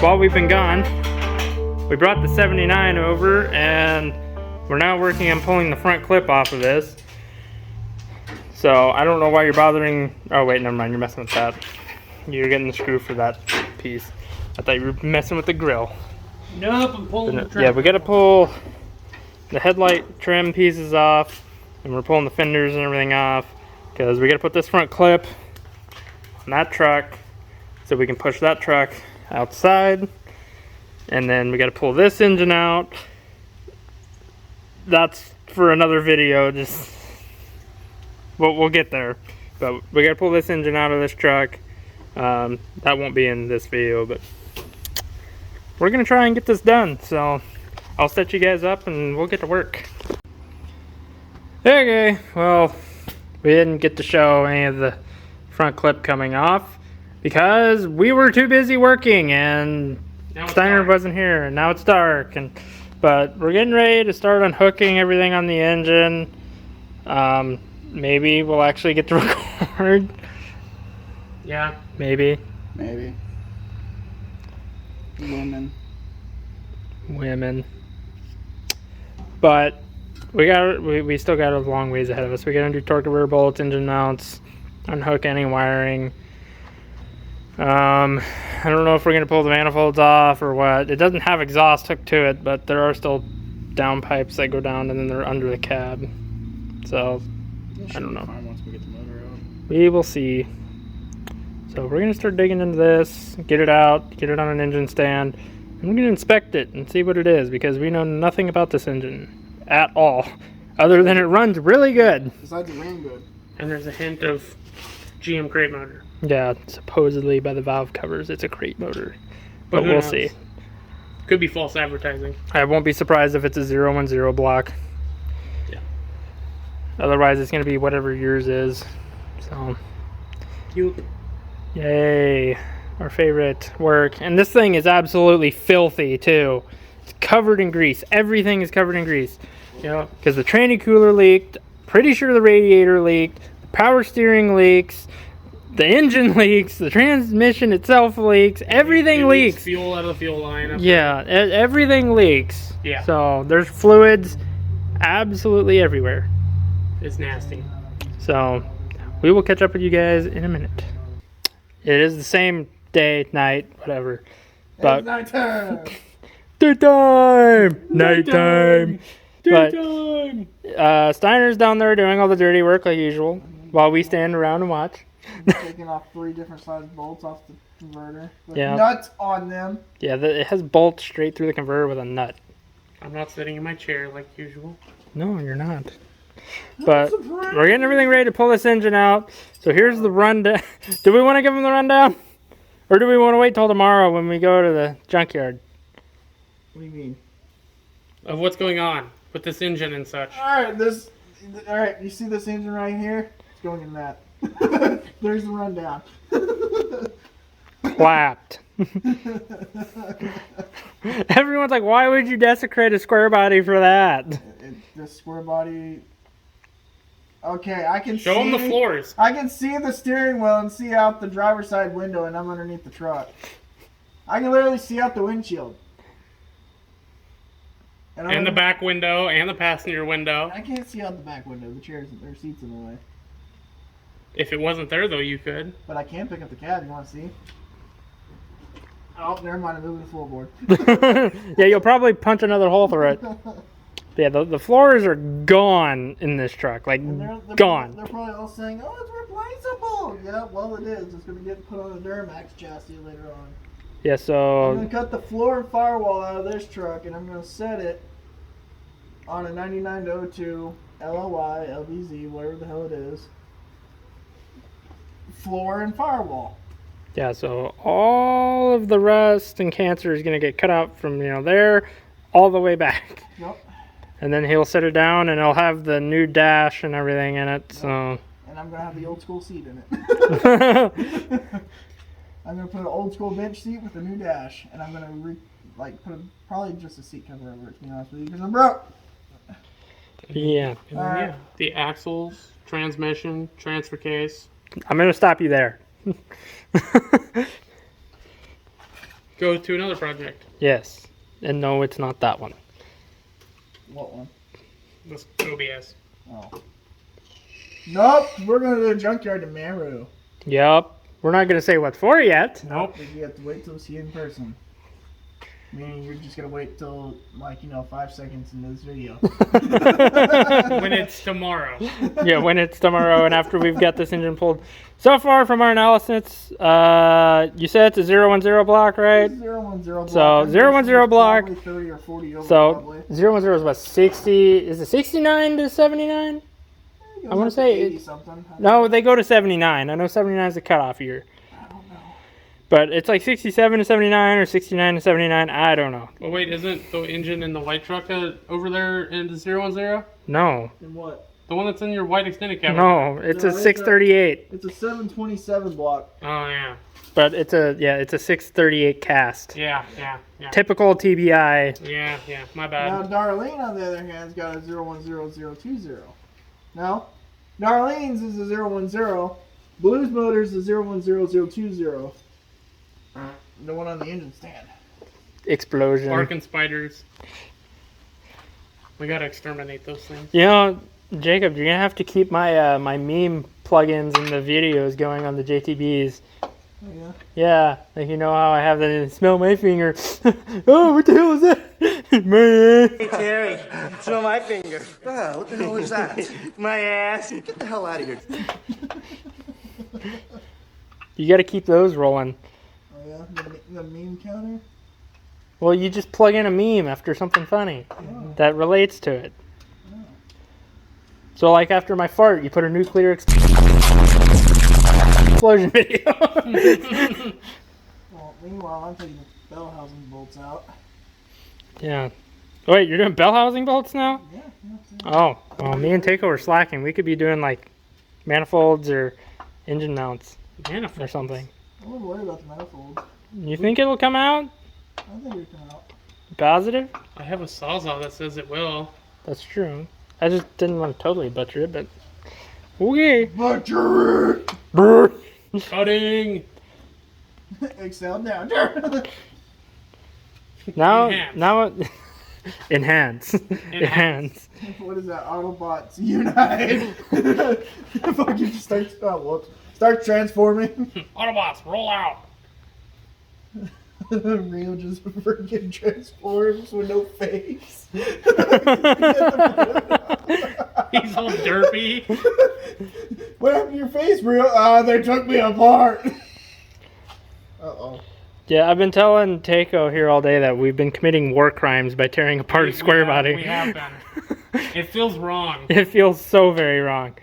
while we've been gone, we brought the 79 over and we're now working on pulling the front clip off of this. So I don't know why you're bothering. Oh wait, never mind, you're messing with that. You're getting the screw for that piece. I thought you were messing with the grill. Nope, I'm pulling the trim. Yeah, we gotta pull the headlight trim pieces off, and we're pulling the fenders and everything off because we gotta put this front clip on that truck so we can push that truck outside, and then we gotta pull this engine out. That's for another video. Just we'll get there, but we gotta pull this engine out of this truck. That won't be in this video, but we're gonna try and get this done. So I'll set you guys up and we'll get to work. Okay, well, we didn't get to show any of the front clip coming off because we were too busy working and Steiner wasn't here, and now it's dark. But we're getting ready to start unhooking everything on the engine. Maybe we'll actually get to record. Yeah. Maybe. Women. But we still got a long ways ahead of us. We gotta do torque rear bolts, engine mounts, unhook any wiring. I don't know if we're gonna pull the manifolds off or what. It doesn't have exhaust hooked to it, but there are still down pipes that go down and then they're under the cab. So I don't know. Once we get the motor out. We will see. So we're gonna start digging into this, get it out, get it on an engine stand, and we're gonna inspect it and see what it is because we know nothing about this engine at all, other than it runs really good. Besides it ran good. And there's a hint of GM crate motor. Yeah, supposedly by the valve covers, it's a crate motor, but we'll see. Could be false advertising. I won't be surprised if it's a 010 block. Yeah. Otherwise, it's gonna be whatever yours is. So. Cute. Yay, our favorite work. And this thing is absolutely filthy too. It's covered in grease. Everything is covered in grease. Yeah. Because the tranny cooler leaked, pretty sure the radiator leaked, the power steering leaks, the engine leaks, the transmission itself leaks, everything leaks. Fuel out of the fuel line. Yeah, everything leaks. Yeah. So there's fluids absolutely everywhere. It's nasty. So we will catch up with you guys in a minute. It is the same day, night, whatever. But It's nighttime. Daytime! Nighttime! Daytime! But Steiner's down there doing all the dirty work like usual, while we stand around and watch. Taking off 3 different size bolts off the converter with Yeah. nuts on them. Yeah, it has bolts straight through the converter with a nut. I'm not sitting in my chair like usual. No, you're not. But we're getting everything ready to pull this engine out. So here's the rundown. Do we want to give them the rundown? Or do we want to wait till tomorrow when we go to the junkyard? What do you mean? Of what's going on with this engine and such. Alright, you see this engine right here? It's going in that. There's the rundown. Clapped. Everyone's like, why would you desecrate a square body for that? The square body. Okay, I can Show them the floors. I can see the steering wheel and see out the driver's side window, and I'm underneath the truck. I can literally see out the windshield. And the back window and the passenger window. I can't see out the back window. The seat's in the way. If it wasn't there, though, you could. But I can pick up the cab. You want to see? Oh, never mind. I'm moving the floorboard. Yeah, you'll probably punch another hole through it. Yeah, the floors are gone in this truck. Like, they're gone. They're probably all saying, oh, it's replaceable. Yeah, well, it is. It's going to get put on a Duramax chassis later on. Yeah, so... I'm going to cut the floor and firewall out of this truck, and I'm going to set it on a 99-02 LOI, LBZ, whatever the hell it is. Floor and firewall. Yeah, so all of the rust and cancer is going to get cut out from, there all the way back. Yep. And then he'll set it down and it'll have the new dash and everything in it. So. And I'm going to have the old school seat in it. I'm going to put an old school bench seat with a new dash. And I'm going to put probably just a seat cover over it, to be honest with you, because I'm broke. Yeah. Yeah. The axles, transmission, transfer case. I'm going to stop you there. go to another project. Yes. And no, it's not that one. What one? This OBS. Oh. Nope, we're going to the junkyard tomorrow. Yep. We're not going to say what for yet. Nope. You have to wait till see you in person. Meaning you're just going to wait till, 5 seconds into this video. When it's tomorrow. Yeah, when it's tomorrow and after we've got this engine pulled. So far from our analysis, you said it's a 010 block, right? 010 block. So, 010 block. Probably 30 or 40 over, So, probably. 010 is what, 60? Is it 69 to 79? I want to say 80 something. No, they go to 79. I know 79 is the cutoff year. I don't know. But it's like 67 to 79 or 69 to 79. I don't know. Well, wait, isn't the engine in the white truck over there in the 010? No. And what? The one that's in your white extended cab. No, it's No, a it's 638. It's a 727 block. Oh, yeah. But it's a 638 cast. Yeah. Typical TBI. Yeah, my Now, bad. Darlene, on the other hand, has got a 010020. Now, Darlene's is a 010. Blues Motors is 010020. The one on the engine stand. Explosion. Barking spiders. We gotta exterminate those things. You know, Jacob, you're gonna have to keep my my meme plugins and the videos going on the JTB'Z. Oh, yeah? Yeah, like you know how I have the smell my finger. Oh, what the hell is that? Man. Hey, Terry, smell my finger. Oh, what the hell is that? My ass. Get the hell out of here. You got to keep those rolling. Oh, yeah? The meme counter? Well, you just plug in a meme after something funny that relates to it. So, like after my fart, you put a nuclear explosion video. Well, meanwhile, I'm taking the bell housing bolts out. Yeah. Wait, you're doing bell housing bolts now? Yeah. Oh, well, me and Takeo are slacking. We could be doing like manifolds or engine mounts or something. I wouldn't worry about the manifold. You think it'll come out? I think it'll come out. Positive? I have a Sawzall that says it will. That's true. I just didn't want to totally butcher it, but okay. Butcher it! Brr. Cutting! Excel down. Now, Enhance. now, enhance. Enhance. What is that? Autobots unite. Fucking starts. Oh, whoops. Start transforming. Autobots, roll out! Rio just freaking transforms with no face. He's all derpy. What happened to your face, Rio? They took me apart. Uh-oh. Yeah, I've been telling Takeo here all day that we've been committing war crimes by tearing apart a Squarebody. We have been. It feels wrong. It feels so very wrong.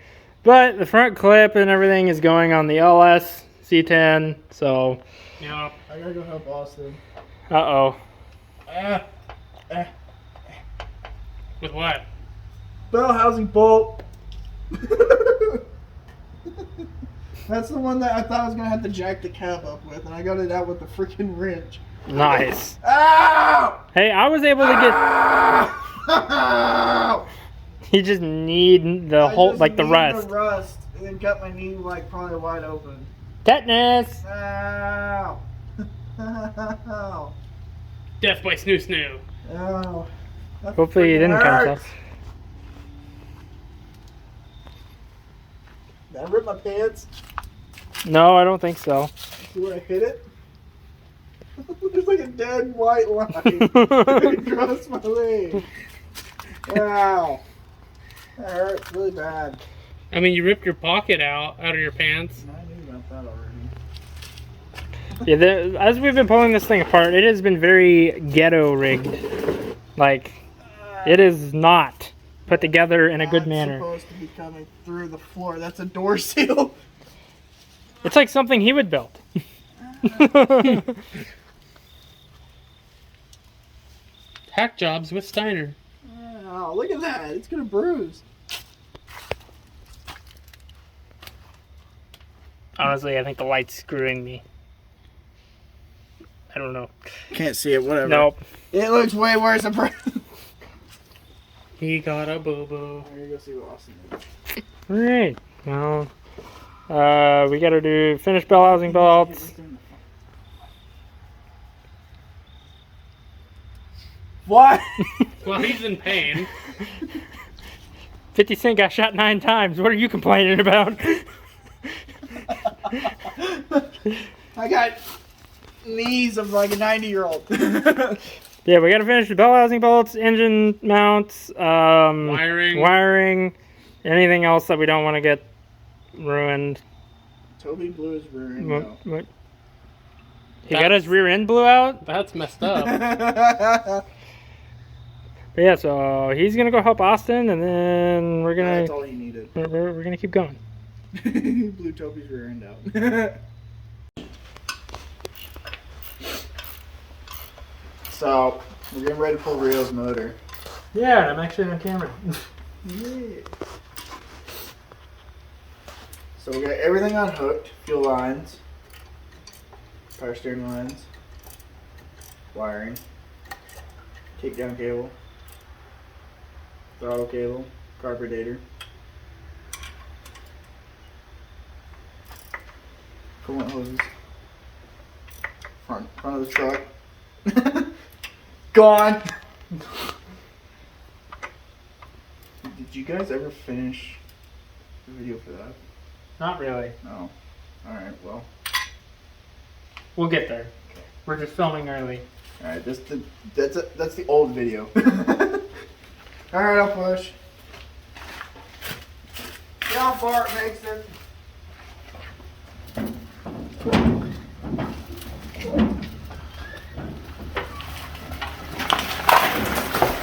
But the front clip and everything is going on the LS C10, so... Yep. I gotta go help Austin. Uh-oh. With what? Bell housing bolt. That's the one that I thought I was gonna have to jack the cab up with, and I got it out with the freaking wrench. Nice. Ow! Hey, I was able to get... Ow! You just need the I whole, just like the need rust. The rust, and then cut my knee like probably wide open. Tetanus! Ow! Ow! Death by snoo snoo. Ow! That Hopefully you freaking didn't cut hurts. yourself. Did I rip my pants? No, I don't think so. See where I hit it? There's like a dead white line across my leg. Ow. That hurts really bad. I mean, you ripped your pocket out of your pants. I knew about that already. Yeah, as we've been pulling this thing apart, it has been very ghetto rigged. Like, it is not put together in a good That's manner. supposed to be coming through the floor. That's a door seal. It's like something he would build. Hack jobs with Steiner. Oh, look at that. It's gonna bruise. Honestly, I think the light's screwing me. I don't know. Can't see it, whatever. Nope. It looks way worse in person. He got a boo-boo. Here you go see what Austin did. Alright. Well, we gotta do finish bell housing bolts. What? Well, he's in pain. 50 Cent got shot 9 times. What are you complaining about? I got knees of like a 90-year-old. Yeah, we gotta finish the bell housing bolts, engine mounts, Wiring. anything else that we don't want to get ruined. Toby blew his rear end out. What? He got his rear end blew out? That's messed up. But yeah, so he's gonna go help Austin, and then we're gonna That's all he needed. we're gonna keep going. He blew Toby's rear end out. So, we're getting ready to pull Rio's motor. Yeah, I'm actually on camera. Yeah. So we got everything unhooked, fuel lines, power steering lines, wiring, takedown cable, throttle cable, carburetor, coolant hoses, front of the truck, gone. Did you guys ever finish the video for that? Not really. No. Alright, well. We'll get there. We're just filming early. Alright, that's the old video. Alright, I'll push. See how far it makes it.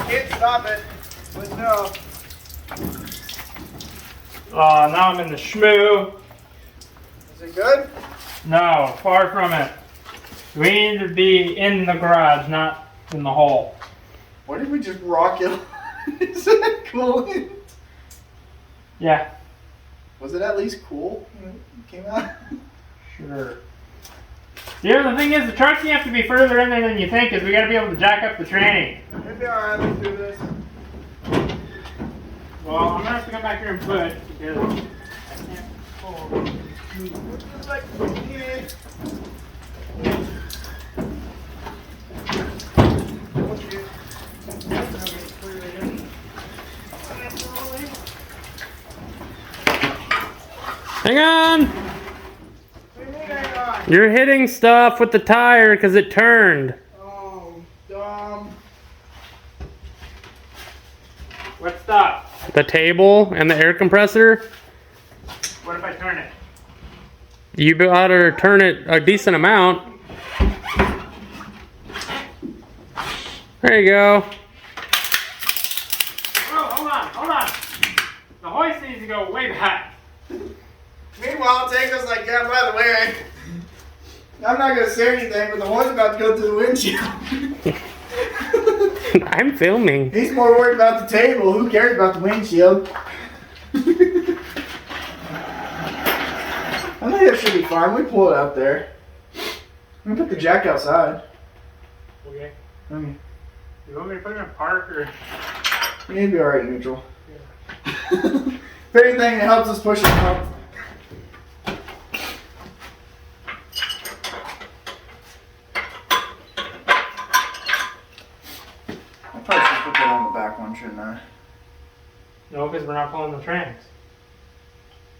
Can't stop it, but no. Now I'm in the schmoo. Is it good? No, far from it. We need to be in the garage, not in the hole. Why did we just rock it? Is that cool? Yeah, Was it at least cool when it came out? sure. Yeah, the thing is, the truck's gonna have to be further in there than you think, because we gotta be able to jack up the tranny. It'd be alright, let's do this. Well, I'm gonna have to come back here and push, because I can't pull. It's like, yeah. Hang on! You're hitting stuff with the tire because it turned. Oh, dumb. What stuff? The table and the air compressor. What if I turn it? You better turn it a decent amount. There you go. Oh, hold on. The hoist needs to go way back. Meanwhile, Tango's like, yeah, by the way, I'm not gonna say anything, but the horn's about to go through the windshield. I'm filming. He's more worried about the table. Who cares about the windshield? I think that should be fine. We pull it out there. I'm gonna put the jack outside. Okay. Okay. You want me to put it in park or? We need to be alright neutral. If anything, it helps us push it up. I probably should put that on the back one, shouldn't I? No, because we're not pulling the trans.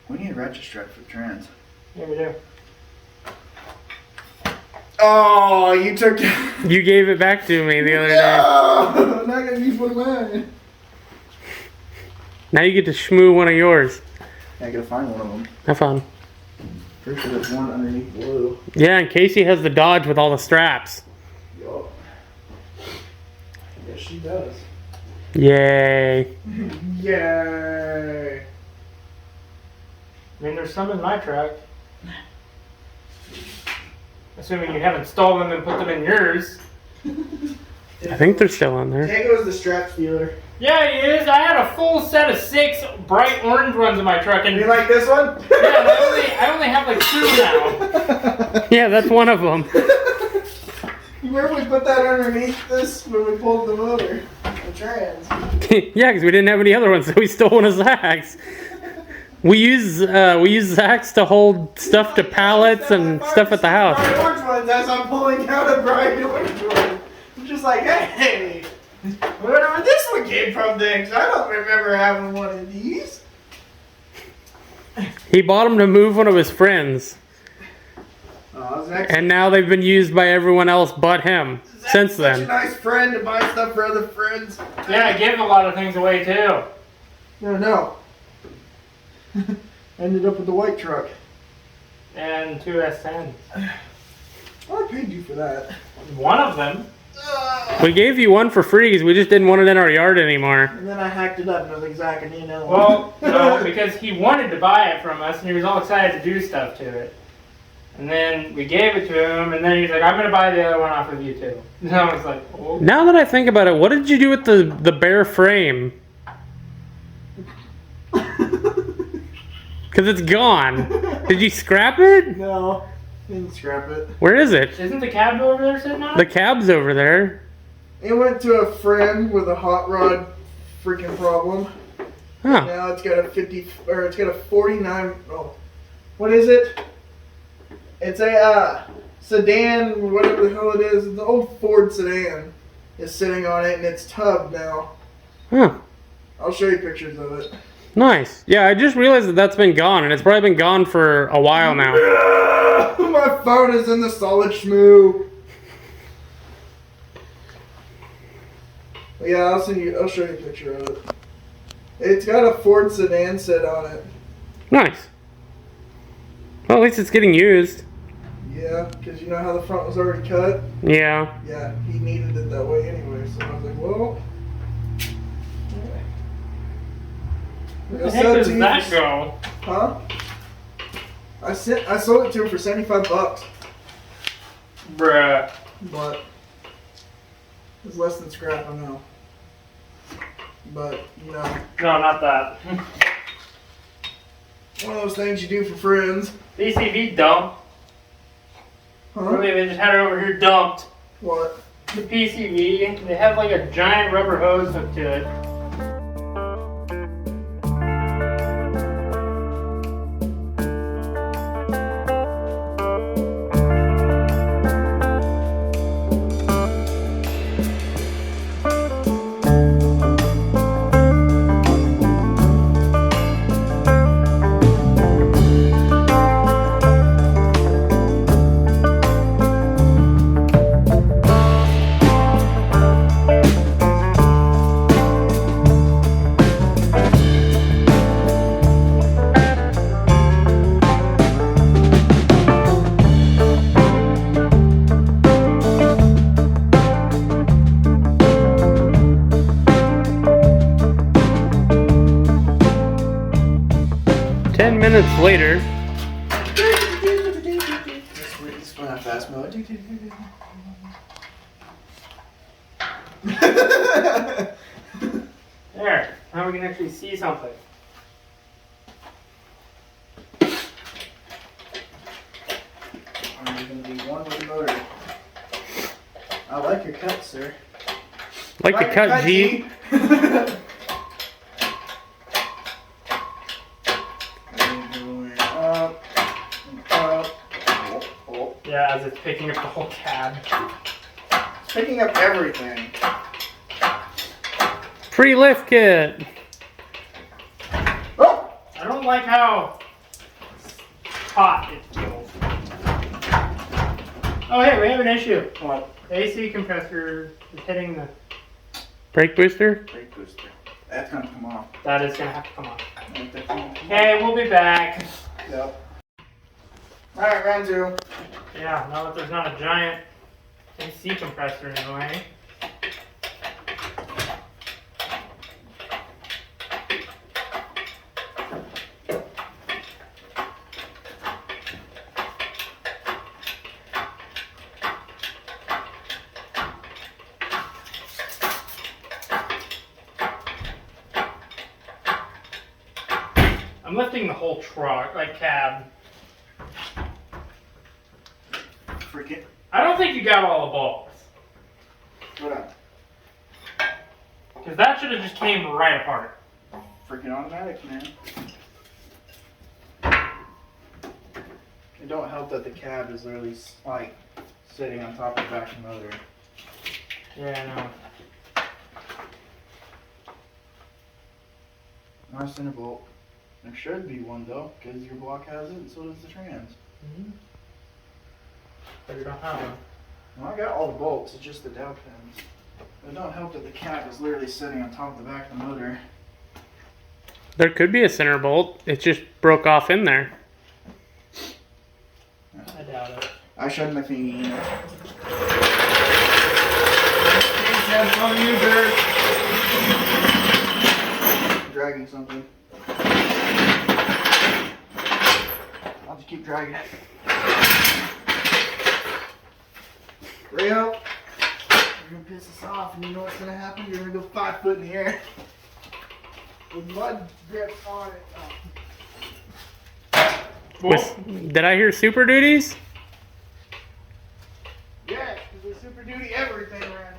We need a ratchet strap for the trans. Yeah, we do. Oh, you took it. You gave it back to me the other day. No! Not gonna use one of mine. Now you get to schmoo one of yours. I gotta find one of them. Have fun. Pretty sure there's one underneath blue. Yeah, and Casey has the Dodge with all the straps. Yup. Yes, she does. Yay. Yay! I mean, there's some in my truck. Assuming you haven't stole them and put them in yours. I think they're still on there. Tango's the strap stealer. Yeah, he is. I had a full set of 6 bright orange ones in my truck, and You like this one? yeah, I only have like 2 now. Yeah, that's one of them. You remember we put that underneath this when we pulled the motor? The trans. Yeah, because we didn't have any other ones, so we stole one of Zach's. We use Zach's to hold stuff to pallets and stuff at the house. Bright orange ones as I'm pulling out a bright orange one. I'm just like, hey! it came from then, 'cause I don't remember having one of these. He bought them to move one of his friends. Oh, Zach's, And now they've been used by everyone else but him since such a then. nice friend to buy stuff for other friends. Yeah, I give a lot of things away too. No. Ended up with the white truck. And 2 S10s. I paid you for that. One of them. We gave you one for free because we just didn't want it in our yard anymore. And then I hacked it up and I was like, Zach, I need another one. Well, no, because he wanted to buy it from us and he was all excited to do stuff to it. And then we gave it to him and then he's like, I'm going to buy the other one off of you too. And I was like, oh. Now that I think about it, what did you do with the bare frame? Because it's gone. Did you scrap it? No, didn't scrap it. Where is it? Isn't the cab over there sitting on it? The cab's over there. It went to a friend with a hot rod freaking problem. Huh. Now it's got a 50, or it's got a 49, oh, what is it? It's a sedan, whatever the hell it is. It's an old Ford sedan is sitting on it and it's tubbed now. Huh. I'll show you pictures of it. Nice. Yeah, I just realized that that's been gone, and it's probably been gone for a while now. My phone is in the solid schmoo. Yeah, I'll show you a picture of it. It's got a Ford sedan set on it. Nice. Well, at least it's getting used. Yeah, because you know how the front was already cut? Yeah. Yeah, he needed it that way anyway, so I was like, well... Where the heck does that go? Huh? I sold it to him for $75, Bruh. but it's less than scrap, I know. But you know, No, not that. one of those things you do for friends. PCV dump. Huh? Really, they just had it over here dumped. What? The PCV, they have like a giant rubber hose hooked to it. Minutes later. This went out fast mode. There, now we can actually see something. I'm gonna be one with the motor. I like your cut, sir. Like the cut, G. Yeah, as it's picking up the whole cab. It's picking up everything. Free lift kit. Oh! I don't like how hot it feels. Oh hey, we have an issue. What? The AC compressor is hitting the... Brake booster. Brake booster. That's gonna come off. That is gonna have to come on. Okay, Okay, we'll be back. Yep. Alright, round two. Yeah, now that there's not a giant AC compressor in the way. I'm lifting the whole truck, like cab. Freaking. I don't think you got all the balls. What up? Because that should have just came right apart. Freaking automatic, man. It don't help that the cab is literally like sitting on top of the vacuum motor. Yeah, I know. Not a center bolt. There should be one though, because your block has it, and so does the trans. But you don't have one. Well, I got all the bolts, it's just the dowel pins. It don't help that the cap is literally sitting on top of the back of the motor. There could be a center bolt. It just broke off in there. I doubt it. I showed my thingy. That's on you, Bert. Dragging something. I'll just keep dragging it. Rio, you're gonna piss us off, and you know what's gonna happen? You're gonna go 5 foot in the air with mud grips on it. Did I hear Super Duties? Yes, because we super duty everything around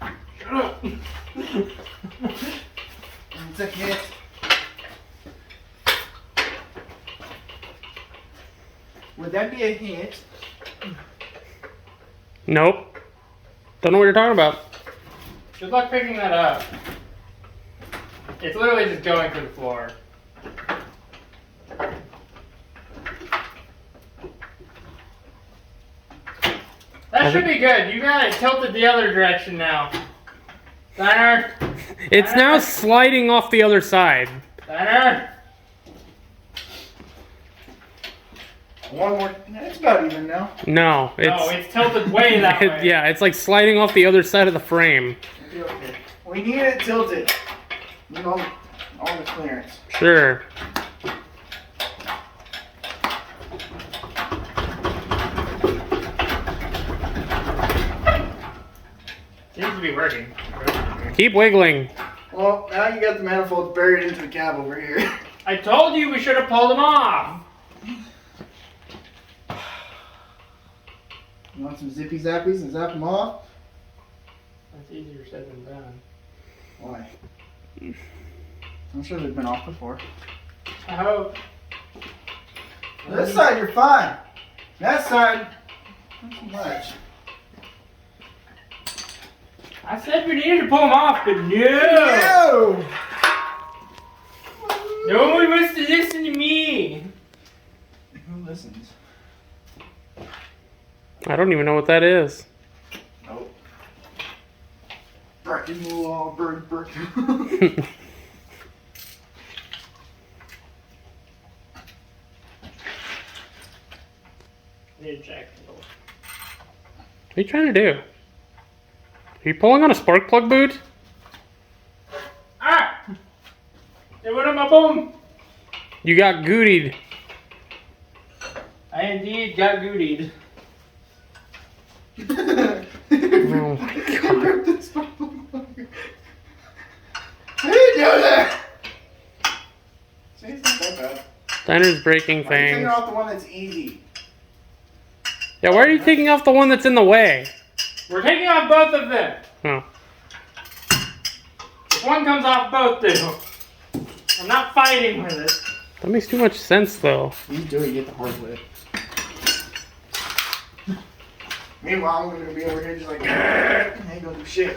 here. Shut up. It's a hit. Would that be a hit? Nope. Don't know what you're talking about. Good luck picking that up. It's literally just going through the floor. That should be good. You got it tilted the other direction now. Steiner! It's now sliding off the other side. Steiner! One more. It's about even now. No, No, it's tilted way that way. yeah, it's like sliding off the other side of the frame. Okay. We need it tilted. Need all the clearance. Sure. Seems to be working. Keep wiggling. Well, now you got the manifolds buried into the cab over here. I told you we should have pulled them off. You want some zippy zappies and zap them off? That's easier said than done. Why? I'm sure they've been off before. I hope. This side you're fine. That side, not so much. I said we needed to pull them off, but no! No! No one wants to listen to me! Who listens? I don't even know what that is. Nope. Breaking the law, bird. Need to check. What are you trying to do? Are you pulling on a spark plug boot? Ah! They went on my boom! You got gootied. I indeed got gootied. Oh my god. How do you do that? See, it's not that bad. Steiner's breaking Why are you taking things. off the one that's easy? Yeah, why are you taking off the one that's in the way? We're taking off both of them. Oh. If one comes off, both do. I'm not fighting with it. That makes too much sense though. You do it, get the hard way. Meanwhile, I'm gonna be over here just like, I ain't gonna do shit.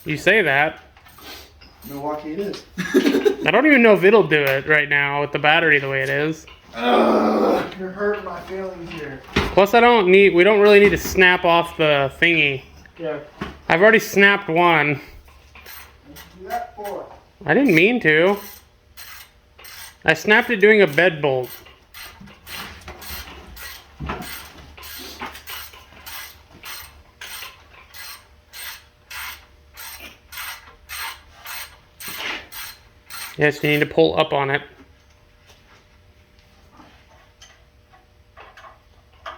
You say that. Milwaukee it is. I don't even know if it'll do it right now with the battery the way it is. Ugh, you're hurting my feelings here. Plus we don't really need to snap off the thingy. Yeah. I've already snapped one. What'd you do that for? I didn't mean to. I snapped it doing a bed bolt. Yes, you need to pull up on it.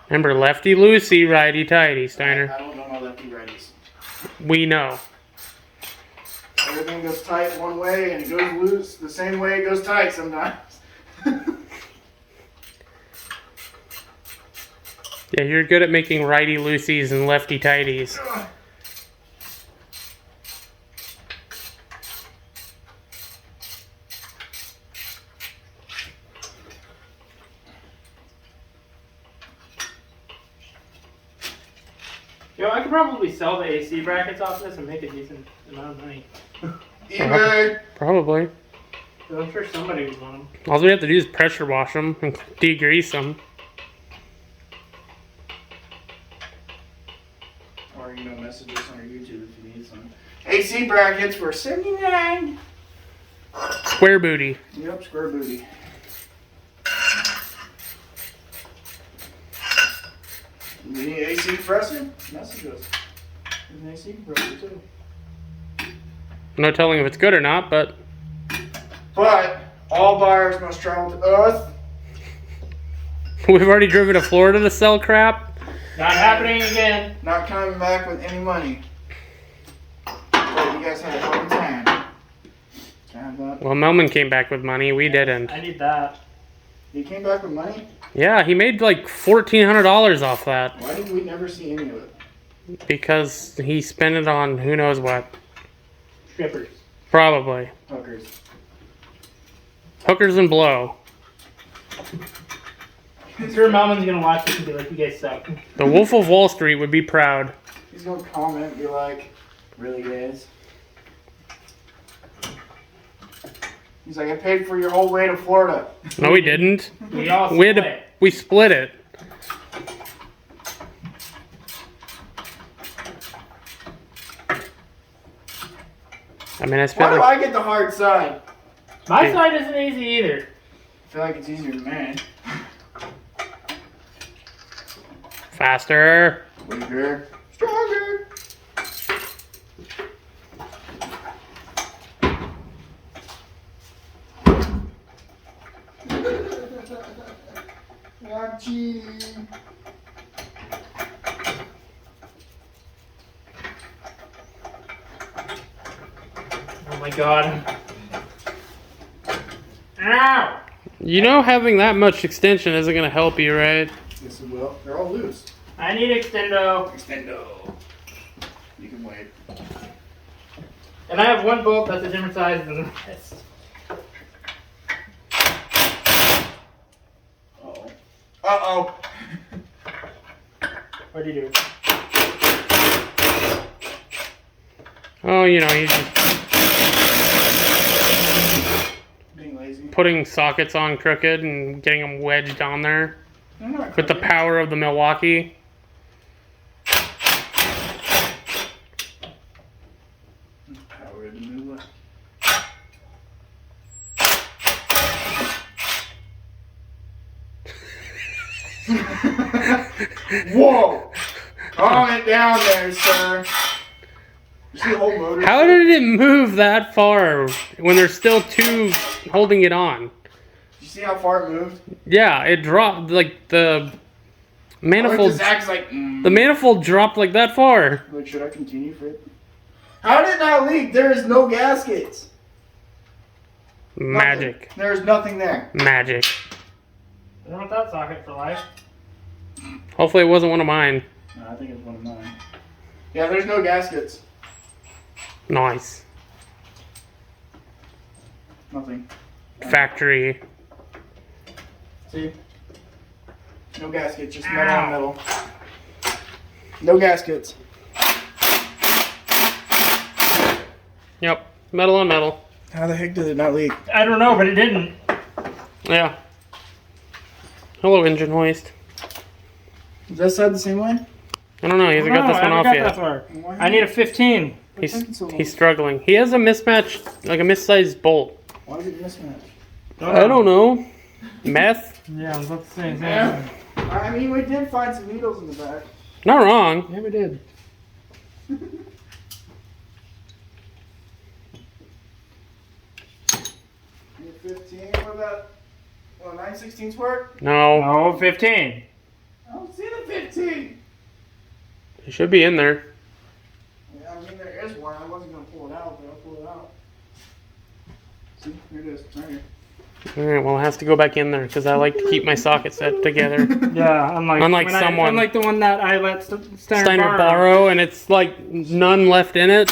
Remember, lefty loosey, righty tighty, Steiner. I don't know my lefty righties. We know. Everything goes tight one way and it goes loose the same way it goes tight sometimes. Yeah, you're good at making righty loosies and lefty tighties. Yo, I could probably sell the AC brackets off this and make a decent amount of money. eBay. Probably. I'm sure somebody would want them. All we have to do is pressure wash them and degrease them. Or you know, message us on our YouTube if you need some. AC brackets for $79. Squarebody. Yep, Squarebody. You need AC compressor? Message us. There's an AC compressor too. No telling if it's good or not, but But all buyers must travel to Earth. we've already driven to Florida to sell crap. Not happening again. Not coming back with any money. But you guys had a hell of a time. Can I have that? Well, Melman came back with money. We didn't. I need that. You came back with money? Yeah, he made like $1,400 off that Why did we never see any of it? because he spent it on who knows what. Strippers. Probably. Hookers. Hookers and blow. I'm sure Melman's gonna watch this and be like, you guys suck. The Wolf of Wall Street would be proud. He's gonna comment, be like, really guys? He's like, I paid for your whole way to Florida. No, we didn't. We all We had split. to, we split it. I mean, I Why spent do like, I get the hard side? My side isn't easy either. I feel like it's easier than mine. faster. Weaker. Stronger. Gotcha. Oh my god. Ow! You know, having that much extension isn't going to help you, right? Yes, it will. They're all loose. I need extendo. Extendo. You can wait. And I have one bolt that's a different size than the rest. Uh-oh. Uh-oh. What do you do? Oh, you know, you just Being lazy. putting sockets on crooked and getting them wedged on there They're not with the crooked. power of the Milwaukee. Power of the new one. Whoa! Calm it down there, sir. You see the whole motor? How did it move that far when there's still two holding it on? You see how far it moved? Yeah, it dropped, like, the manifold. Zach's like, The manifold dropped like that far. Like, should I continue for it? How did that leak? There is no gaskets. Magic. Nothing. There's nothing there. Magic. I don't want that socket for life. Hopefully it wasn't one of mine. No, I think it's one of mine. Yeah, there's no gaskets. Nice. Nothing. Factory. See? No gaskets, just metal on metal. No gaskets. Yep. Metal on metal. How the heck did it not leak? I don't know, but it didn't. Yeah. Hello, engine hoist. Is that side the same way? I don't know. He hasn't got this one off That yet. far. I need a 15. He's struggling. He has a mismatch, like a missized bolt. Why is it mismatched? I don't know. Meth? Yeah, I was about to say. Yeah. I mean, we did find some needles in the back. Not wrong. Yeah, we did. Need 15. What about 9/16 work? No. Oh, 15. I don't see the 15. It should be in there. Yeah, I mean, there is one. I wasn't going to pull it out, but I'll pull it out. See, here it is. Right here. Alright, well, it has to go back in there because I like to keep my sockets set together. Yeah, unlike someone. unlike the one that I let Steiner borrow, and it's like none left in it.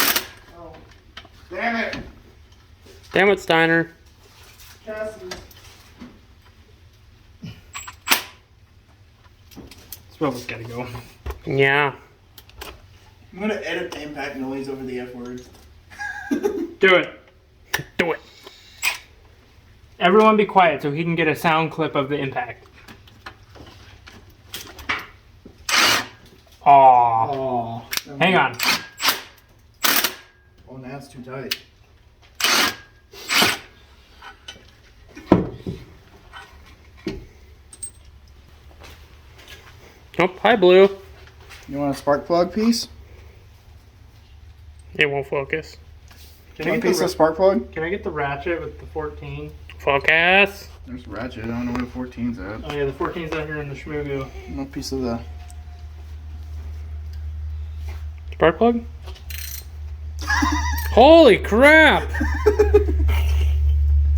Oh. Damn it. Damn it, Steiner. Cassidy. This robo's gotta go. Yeah. I'm gonna edit the impact noise over the F word. Do it. Do it. Everyone be quiet so he can get a sound clip of the impact. Aww. Oh. Hang on. Oh, now it's too tight. Oh, hi, Blue. You want a spark plug piece? It won't focus. Can Want I a get piece the of spark plug? Can I get the ratchet with the 14? Focus. There's ratchet. I don't know where the 14's at. Oh yeah, the 14's out here in the schmoogu. No piece of the. Spark plug? Holy crap!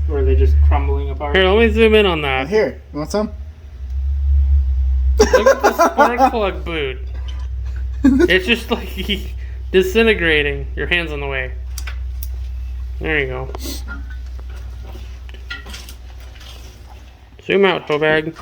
Or are they just crumbling apart? Here, let me zoom in on that. Here, you want some? Look at the spark plug boot. It's just like disintegrating. Your hand's on the way. There you go. Zoom out, Hobag.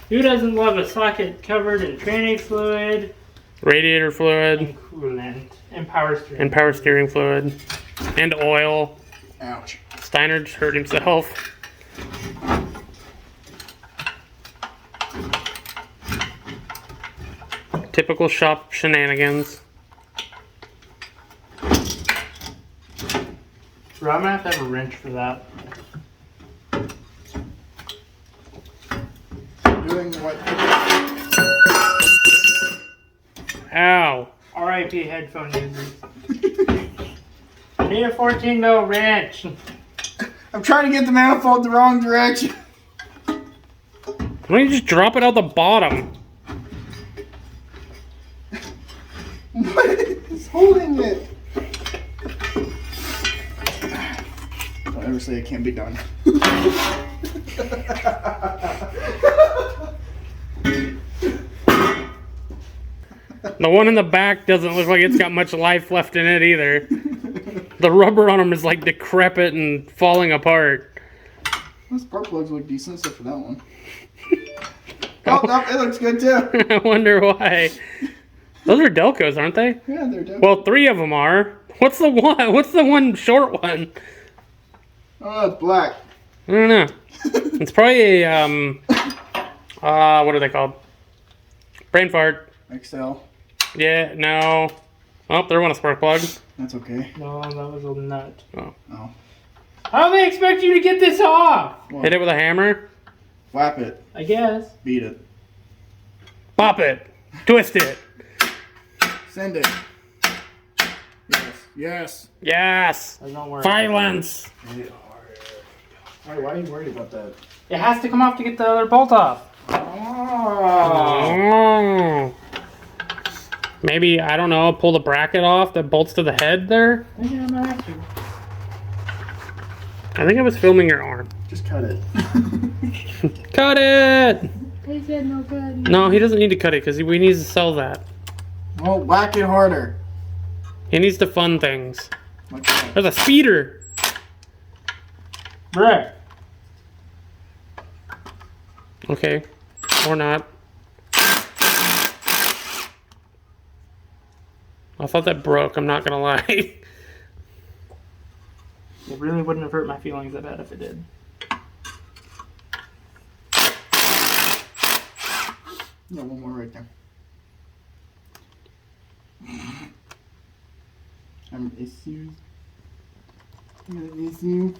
Who doesn't love a socket covered in training fluid, Radiator fluid and coolant, and power steering? and power steering fluid and oil. Ouch. Steiner just hurt himself. Typical shop shenanigans. Bro, I'm gonna have to have a wrench for that. Doing what? Ow. R.I.P. headphone users. I need a 14 mil wrench. I'm trying to get the manifold the wrong direction. Why don't you just drop it out the bottom? What is holding it? Don't ever say it can't be done. The one in the back doesn't look like it's got much life left in it either. The rubber on them is like decrepit and falling apart. Those spark plugs look decent except for that one. Oh, no, it looks good too. I wonder why. Those are Delcos, aren't they? Yeah, they're dope. Well, 3 of them are. What's the one? What's the one short one? Oh, it's black. I don't know. It's probably a what are they called? Brain fart. XL. Yeah, no. Oh, there went a spark plug. That's okay. No, that was a nut. Oh. How do they expect you to get this off? Well, Hit it with a hammer. flap it. I guess. Beat it. Pop it. Twist it. Send it. Yes. Yes. Yes. That don't work. Violence. Why are you worried about that? It has to come off to get the other bolt off. Oh. Maybe, I don't know, pull the bracket off that bolts to the head there. Maybe I'm not actually. I think I was filming your arm. Just cut it. Cut it! He said no good. No, he doesn't need to cut it because we need to sell that. Well, whack it harder. He needs to fund things. Like that. There's a speeder! Bruh. Okay. Or not. I thought that broke, I'm not gonna lie. It really wouldn't have hurt my feelings that bad if it did. Yeah, one more right there. I'm issues. Issue.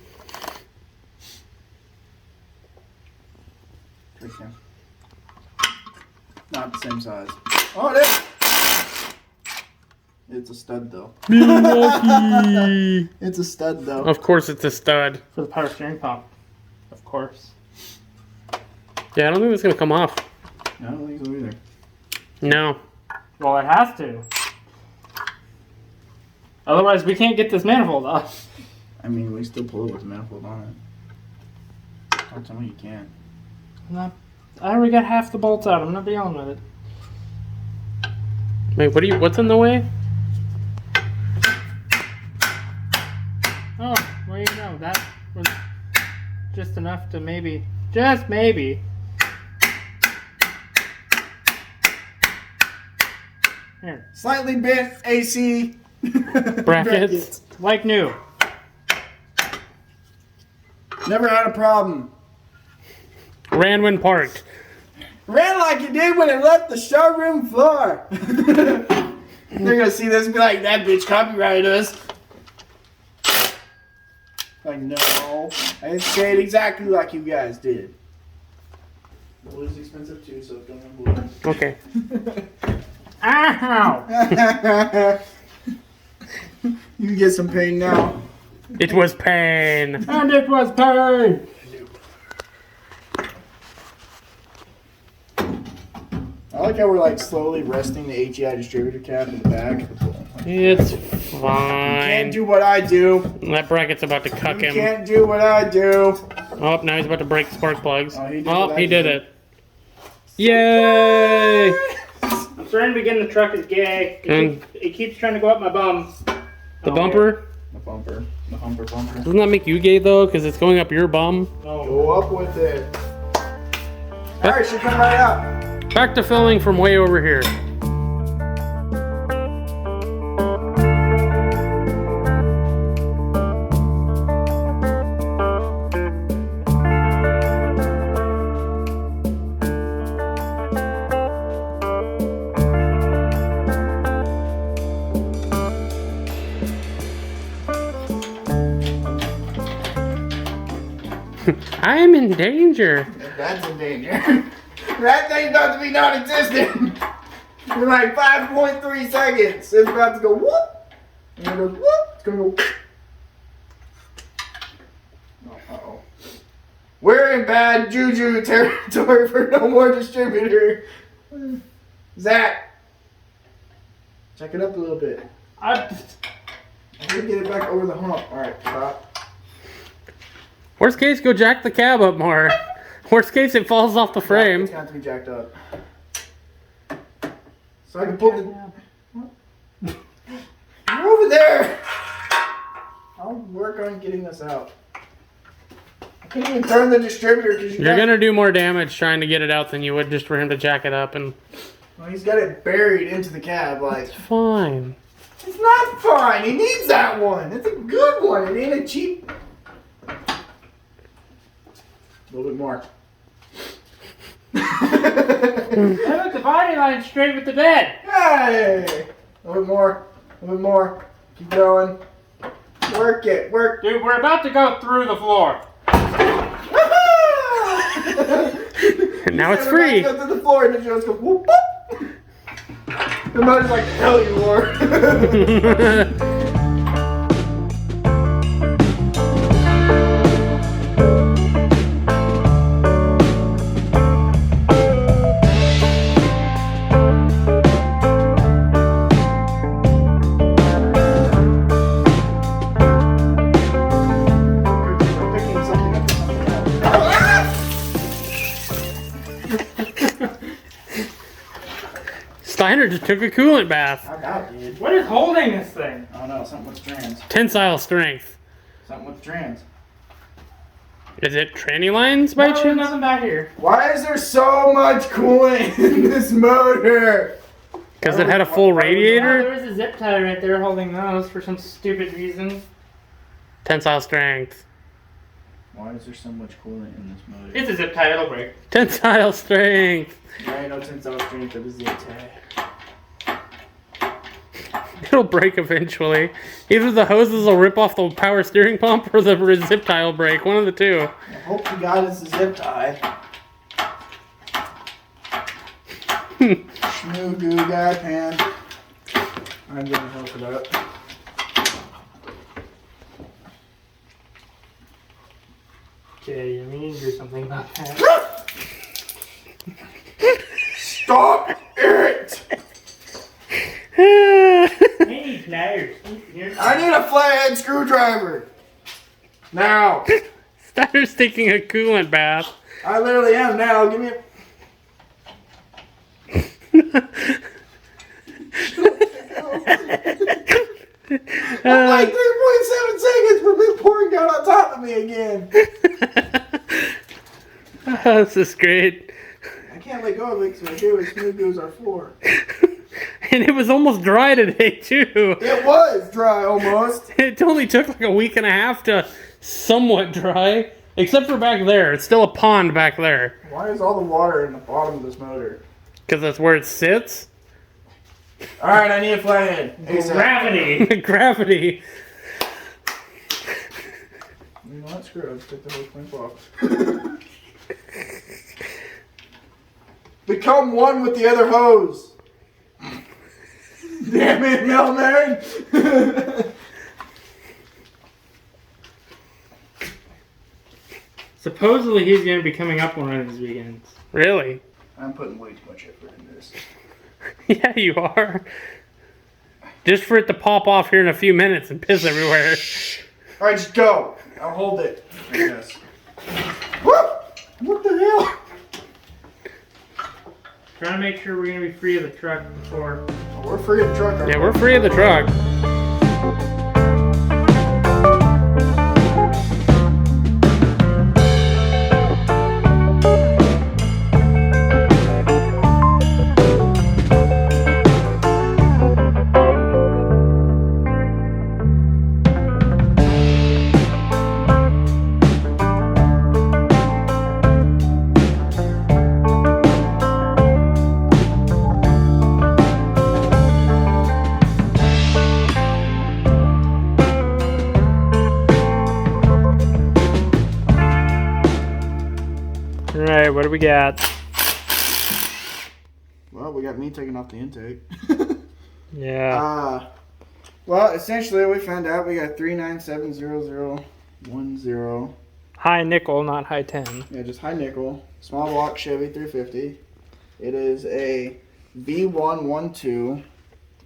Right there. Not the same size. Oh, it is! It's a stud though. Milwaukee! It's a stud though. Of course it's a stud. For the power steering pump. Of course. Yeah, I don't think it's gonna come off. I don't think so either. No. Well, it has to. Otherwise, we can't get this manifold off. I mean, we still pull it with the manifold on it. Don't tell me you can't. I already got half the bolts out. I'm not dealing with it. Wait, what's in the way? Oh, well, you know, that was just enough to maybe Just maybe. Here. Slightly bent AC Brackets. Like new. Never had a problem. Ran when parked. Ran like it did when it left the showroom floor. They're gonna see this and be like, that bitch copyrighted us. Like, no. I didn't say it exactly like you guys did. Blue is expensive too, so don't have blue. Okay. Ow! You can get some pain now. It was pain. And it was pain! I like how we're like slowly resting the HEI distributor cap in the back. It's You fine. can't do what I do. That bracket's about to cuck You him. can't do what I do. Oh, now he's about to break spark plugs. Oh, he did Oh, what he I did did. it. Yay! I'm starting to begin the truck is gay. And It keeps trying to go up my bum. the bumper? The bumper. The humper bumper. Doesn't that make you gay though? Because it's going up your bum? Go up with it. Alright, should come right out. Back to filming from way over here. I am in danger. That's in danger. That thing's about to be non-existent. In like 5.3 seconds. It's about to go whoop. And it goes whoop. It's gonna go. Uh-oh. We're in bad juju territory for no more distributor. Zach. Check it up a little bit. I can get it back over the hump. Alright, stop. Worst case, go jack the cab up more. Worst case, it falls off the frame. It's got to be jacked up. So I can pull the... You're over there! I'll work on getting this out. I can't even turn the distributor because You're gonna do more damage trying to get it out than you would just for him to jack it up, and Well, he's got it buried into the cab, like... it's fine. It's not fine! He needs that one! It's a good one! It ain't a cheap... A little bit more. I put the body line straight with the bed. Hey! A little bit more. A little bit more. Keep going. Work it. Work. Dude, we're about to go through the floor. And now it's free. Go to the floor and it just goes whoop whoop. The motor's like, hell you are. Steiner just took a coolant bath. I doubt, dude. What is holding this thing? I don't know. Something with trans. Tensile strength. Something with trans. Is it tranny lines by No, there's chance? nothing back here. Why is there so much coolant in this motor? Because it had a full Oh, radiator? there was a zip tie right there holding those for some stupid reason. Tensile strength. Why is there so much coolant in this motor? It's a zip tie, it'll break. Tensile strength. There ain't no tensile strength of a zip tie. It'll break eventually. Either the hoses will rip off the power steering pump or the zip tie will break. One of the two. I hope to God it's a zip tie. Shmoo goo guy pan. I'm gonna help it up. Okay, you need to do something about that. Stop it! I need pliers. I need a flathead screwdriver. Now. Steiner's taking a coolant bath. I literally am now. Give me a... like 3.7 seconds for me pouring down on top of me again. This is great. I can't let go of it because I do as smooth goes our floor. And it was almost dry today, too. It was dry almost. It only took like a week and a half to somewhat dry. Except for back there. It's still a pond back there. Why is all the water in the bottom of this motor? Because that's where it sits. Alright, I need a flathead. ASAP. Gravity. Gravity. You know what? Screw it. Let's take the hose clamp off. Become one with the other hose. Damn it, Melman. Supposedly he's going to be coming up one of these weekends. Really? I'm putting way too much effort in this. Yeah, you are. Just for it to pop off here in a few minutes and piss everywhere. Alright, just go. I'll hold it. Yes. Woo! What the hell? Trying to make sure we're going to be free of the truck before. Oh, we're free of the truck. Yeah, we're free of the truck. Alright, what do we got? Well, we got me taking off the intake. Yeah. Well, essentially we found out we got 39700010. High nickel, not high 10. Yeah, just high nickel. Small block Chevy 350. It is a V112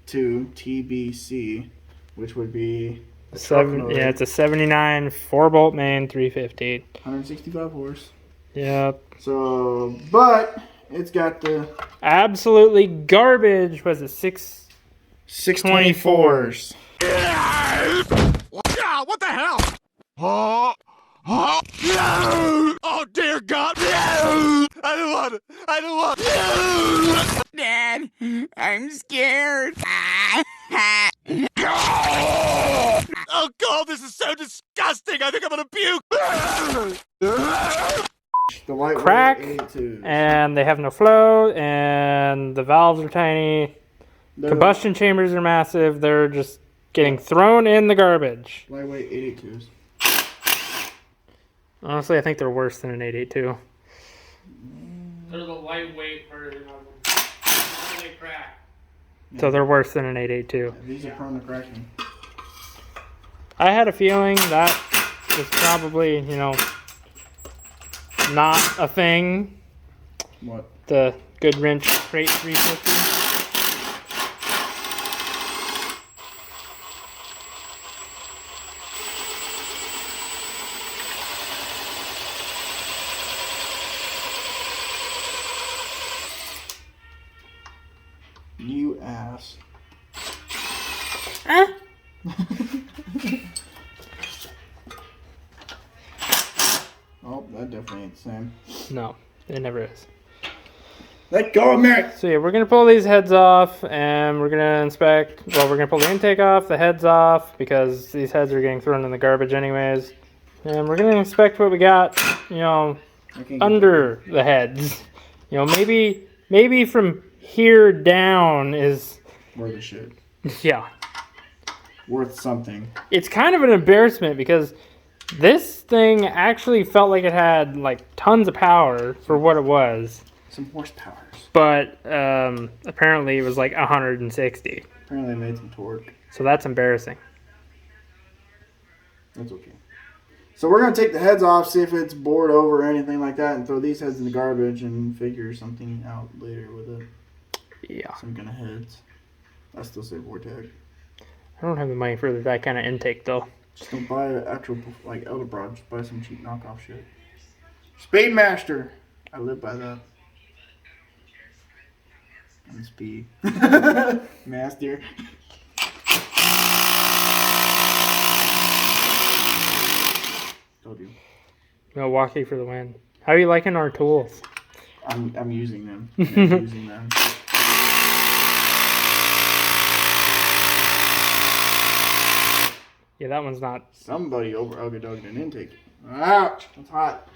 to TBC, which would be a truck motor. Yeah, it's a 79 4-bolt main 350. 165 horse. Yeah. So, but it's got the Absolutely garbage. Was it 624s. What the hell? Oh, dear God. I don't want it. I don't want it. Dad, I'm scared. Oh, God, this is so disgusting. I think I'm going to puke. The lightweight Crack, 82s. and they have no flow, and the valves are tiny. Combustion chambers are massive. They're just getting thrown in the garbage. Lightweight 82s. Honestly, I think they're worse than an 882. They're the lightweight version of them. They crack. So they're worse than an 882. These are prone to cracking. I had a feeling that was probably, not a thing. What? The Goodwrench Crate 350. You ass. Oh, that definitely ain't the same. No, it never is. Let go of me! So yeah, we're going to pull these heads off, and we're going to inspect, well, we're going to pull the intake off, the heads off, because these heads are getting thrown in the garbage anyways. And we're going to inspect what we got, under the heads. Maybe from here down is, Worth the shit. yeah. Worth something. It's kind of an embarrassment because this thing actually felt like it had like tons of power for what it was. Some horsepowers. But apparently it was like 160. Apparently they made some torque. So that's embarrassing. That's okay. So we're going to take the heads off, see if it's bored over or anything like that, and throw these heads in the garbage and figure something out later with it. Yeah. Some kind of heads. I still say Vortec. I don't have the money for that kind of intake though. Just don't buy an actual, like, Elderbroad. Just buy some cheap knockoff shit. Speedmaster! I live by that. And speed. Master. Told you. Milwaukee for the win. How are you liking our tools? I'm using them. I'm using them. Yeah, that one's not. Somebody over ugga-dugged an intake. Ouch! It's hot.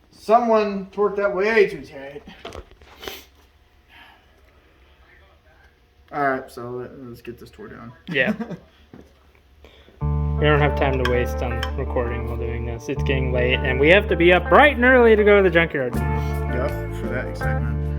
Someone torqued that way too tight. Alright, so let's get this tore down. Yeah. We don't have time to waste on recording while doing this. It's getting late, and we have to be up bright and early to go to the junkyard. Yep, for that excitement.